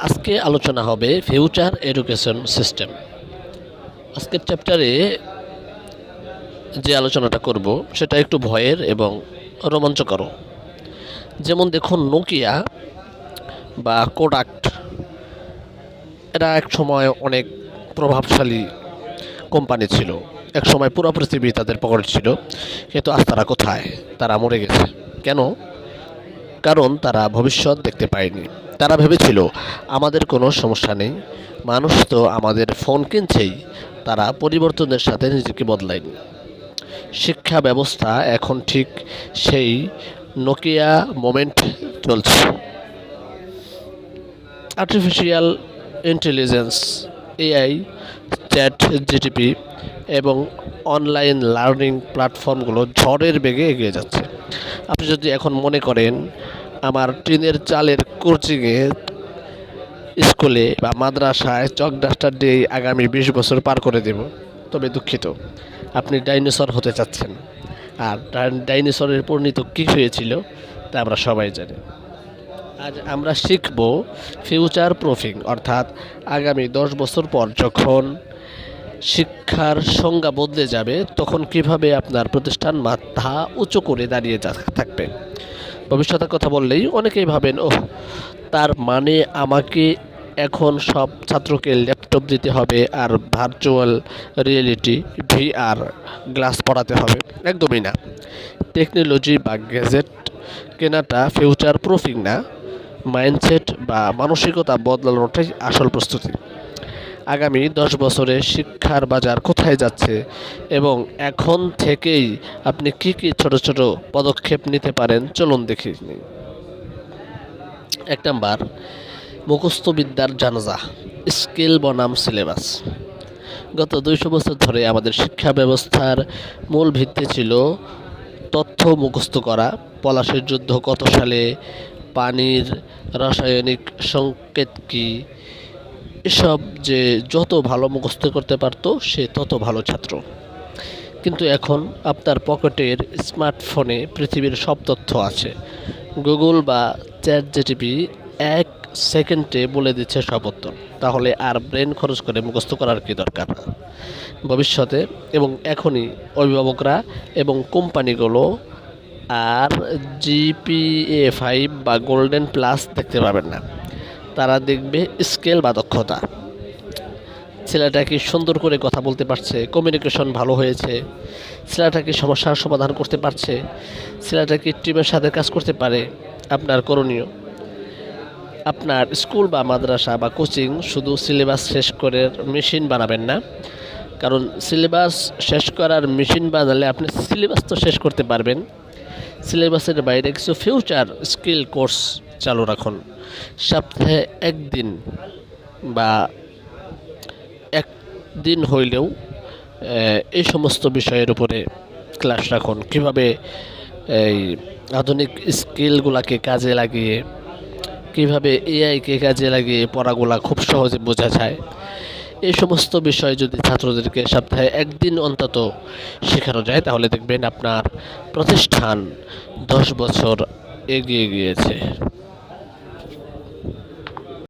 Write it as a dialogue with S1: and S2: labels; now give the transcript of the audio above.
S1: আজকে আলোচনা হবে ফিউচার এডুকেশন সিস্টেম। আজকের চ্যাপ্টারে যে আলোচনাটা করব সেটা একটু ভয়ের এবং রোমাঞ্চকর। যেমন দেখুন, নোকিয়া বা কোডাক এরা এক সময় অনেক প্রভাবশালী কোম্পানি ছিল। এক সময় পুরো পৃথিবী তাদের পকেটে ছিল, কিন্তু আজ তারা কোথায়? তারা মরে গেছে। কেন? কারণ তারা ভবিষ্যৎ দেখতে পায়নি। তারা ভেবেছিল আমাদের কোনো সমস্যা নেই, মানুষ তো আমাদের ফোন কিনছেই। তারা পরিবর্তনের সাথে নিজেকে বদলায়নি। শিক্ষা ব্যবস্থা এখন ঠিক সেই নোকিয়া মোমেন্ট চলছে। Artificial intelligence, AI, chat GTP এবং অনলাইন লার্নিং প্ল্যাটফর্মগুলো ঝড়ের বেগে এগিয়ে যাচ্ছে। আপনি যদি এখন মনে করেন আমার টিনের চালের কোচিংয়ে, স্কুলে বা মাদ্রাসায় চক ডাস্টার দিয়ে আগামী 20 বছর পার করে দেব, তবে দুঃখিত, আপনি ডাইনোসর হতে চাচ্ছেন। আর ডাইনোসরের পরিণত কী হয়েছিল তা আমরা সবাই জানি। আজ আমরা শিখব ফিউচার প্রুফিং, অর্থাৎ আগামী 10 বছর পর যখন শিক্ষার সংজ্ঞা বদলে যাবে, তখন কিভাবে আপনার প্রতিষ্ঠান মাথা উঁচু করে দাঁড়িয়ে থাকবে। ভবিষ্যতের কথা বললেই অনেকেই ভাবেন, ওহ, তার মানে আমাকে এখন সব ছাত্রকে ল্যাপটপ দিতে হবে আর ভার্চুয়াল রিয়েলিটি ভিআর গ্লাস পড়াতে হবে। একদমই না। টেকনোলজি বা গ্যাজেট কেনাটা ফিউচার প্রুফিং না, মাইন্ডসেট বা মানসিকতা বদলানোটাই আসল প্রস্তুতি। আগামী 10 বছরে শিক্ষার বাজার কোথায় যাচ্ছে এবং এখন থেকেই আপনি কি কি ছোট ছোট পদক্ষেপ নিতে পারেন, চলুন দেখি। 1 নাম্বার, মুখস্থ বিদ্যার জানাজা, স্কিল বনাম সিলেবাস। গত 200 বছর ধরে আমাদের শিক্ষা ব্যবস্থার মূল ভিত্তি ছিল তথ্য মুখস্থ করা। পলাশের যুদ্ধ কত সালে, পানির রাসায়নিক সংকেত কী, এসব যে যত ভালো মুখস্থ করতে পারতো সে তত ভালো ছাত্র। কিন্তু এখন আপনার পকেটের স্মার্টফোনে পৃথিবীর সব তথ্য আছে। গুগল বা চ্যাট জিটিপি 1 সেকেন্ডে বলে দিচ্ছে সব উত্তর। তাহলে আর ব্রেন খরচ করে মুখস্থ করার কি দরকার? ভবিষ্যতে এবং এখনই অভিভাবকরা এবং কোম্পানিগুলো আর GPA 5 বা গোল্ডেন প্লাস দেখতে পাবেন না। তারা দেখবে স্কেল বা দক্ষতা। ছেলেটা কি সুন্দর করে কথা বলতে পারছে, কমিউনিকেশন ভালো হয়েছে, ছেলেটা কি সমস্যার সমাধান করতে পারছে, ছেলেটা কি টিমের সাথে কাজ করতে পারে। আপনার করণীয়, আপনার স্কুল বা মাদ্রাসা বা কোচিং শুধু সিলেবাস শেষ করে মেশিন বানাবেন না। কারণ সিলেবাস শেষ করার মেশিন বানালে আপনি সিলেবাস তো শেষ করতে পারবেন, সিলেবাসের বাইরে কিছু ফিউচার স্কিল কোর্স চালু রাখুন। সপ্তাহে 1 দিন বা 1 দিন হইলেও এই সমস্ত বিষয়ের উপরে ক্লাস রাখুন। কীভাবে এই আধুনিক স্কিলগুলোকে কাজে লাগিয়ে, কীভাবে এআইকে কাজে লাগিয়ে পড়াগুলা খুব সহজে বোঝা যায়। এই সমস্ত বিষয় যদি ছাত্রদেরকে সপ্তাহে 1 দিন অন্তত শেখানো যায়, তাহলে দেখবেন আপনার প্রতিষ্ঠান 10 বছর এগিয়ে গিয়েছে।